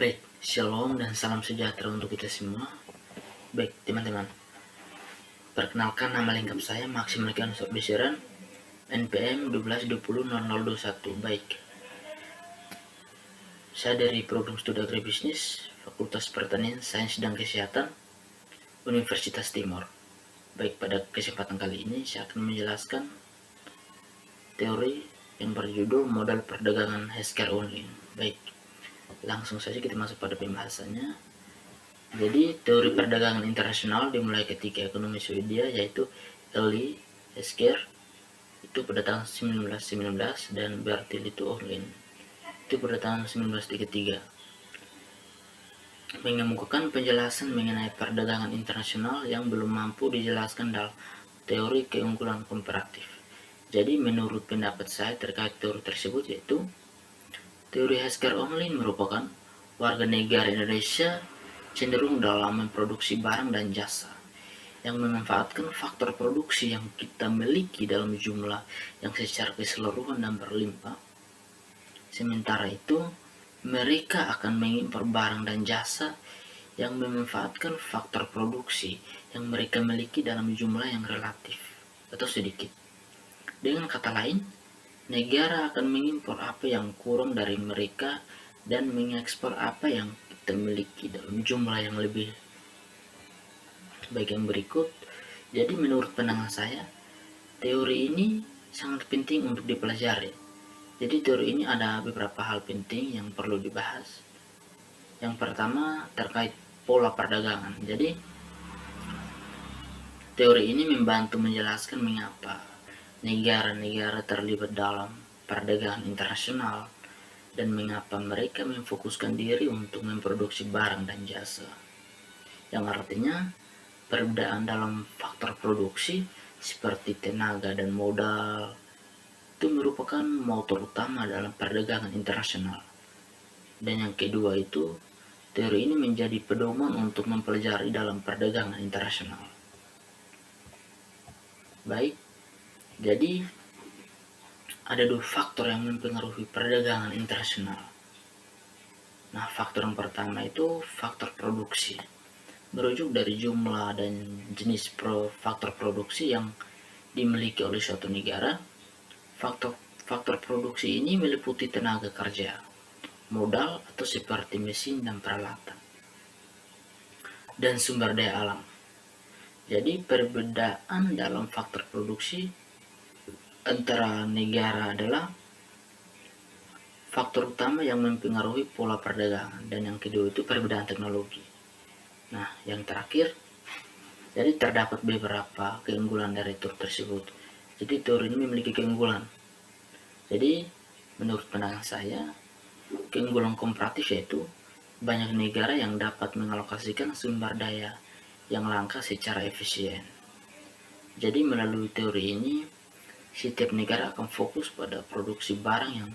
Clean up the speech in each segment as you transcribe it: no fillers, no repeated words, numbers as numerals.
Baik, shalom dan salam sejahtera untuk kita semua. Baik, teman-teman. Perkenalkan, nama lengkap saya Maximilian Sorbesiran, NPM 12200021. Baik. Saya dari program studi agribisnis, Fakultas Pertanian, Sains dan Kesehatan, Universitas Timor. Baik, pada kesempatan kali ini saya akan menjelaskan teori yang berjudul modal perdagangan healthcare online. Baik, langsung saja kita masuk pada pembahasannya. Jadi, teori perdagangan internasional dimulai ketika ekonomi Swedia, yaitu Eli Hesker, itu pada tahun 1919, dan Bertil itu Orlin itu pada tahun 1933, mengemukakan penjelasan mengenai perdagangan internasional yang belum mampu dijelaskan dalam teori keunggulan komparatif. Jadi, menurut pendapat saya terkait teori tersebut, yaitu teori Hesker Orlin merupakan warga negara Indonesia cenderung dalam memproduksi barang dan jasa yang memanfaatkan faktor produksi yang kita miliki dalam jumlah yang secara keseluruhan dan berlimpah. Sementara itu, mereka akan mengimpor barang dan jasa yang memanfaatkan faktor produksi yang mereka miliki dalam jumlah yang relatif atau sedikit. Dengan kata lain, negara akan mengimpor apa yang kurang dari mereka dan mengekspor apa yang kita miliki dalam jumlah yang lebih. Baik, yang berikut. Jadi menurut pandangan saya, teori ini sangat penting untuk dipelajari. Jadi teori ini ada beberapa hal penting yang perlu dibahas. Yang pertama terkait pola perdagangan. Jadi teori ini membantu menjelaskan mengapa negara-negara terlibat dalam perdagangan internasional dan mengapa mereka memfokuskan diri untuk memproduksi barang dan jasa. Yang artinya perbedaan dalam faktor produksi seperti tenaga dan modal itu merupakan motor utama dalam perdagangan internasional. Dan yang kedua itu, teori ini menjadi pedoman untuk mempelajari dalam perdagangan internasional. Baik, jadi ada dua faktor yang mempengaruhi perdagangan internasional. Nah, faktor yang pertama itu faktor produksi. Merujuk dari jumlah dan jenis faktor produksi yang dimiliki oleh suatu negara, faktor produksi ini meliputi tenaga kerja, modal atau seperti mesin dan peralatan, dan sumber daya alam. Jadi perbedaan dalam faktor produksi antara negara adalah faktor utama yang mempengaruhi pola perdagangan, dan yang kedua itu perbedaan teknologi. Nah, yang terakhir, jadi terdapat beberapa keunggulan dari teori tersebut. Jadi teori ini memiliki keunggulan. Jadi menurut pandangan saya, keunggulan komparatif yaitu banyak negara yang dapat mengalokasikan sumber daya yang langka secara efisien. Jadi melalui teori ini, setiap negara akan fokus pada produksi barang yang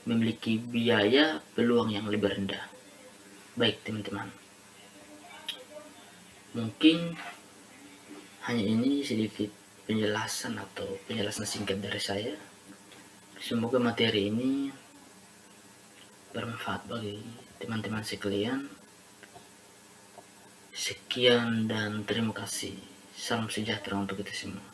memiliki biaya peluang yang lebih rendah. Baik teman-teman, mungkin hanya ini sedikit penjelasan singkat dari saya. Semoga materi ini bermanfaat bagi teman-teman sekalian. Sekian dan terima kasih. Salam sejahtera untuk kita semua.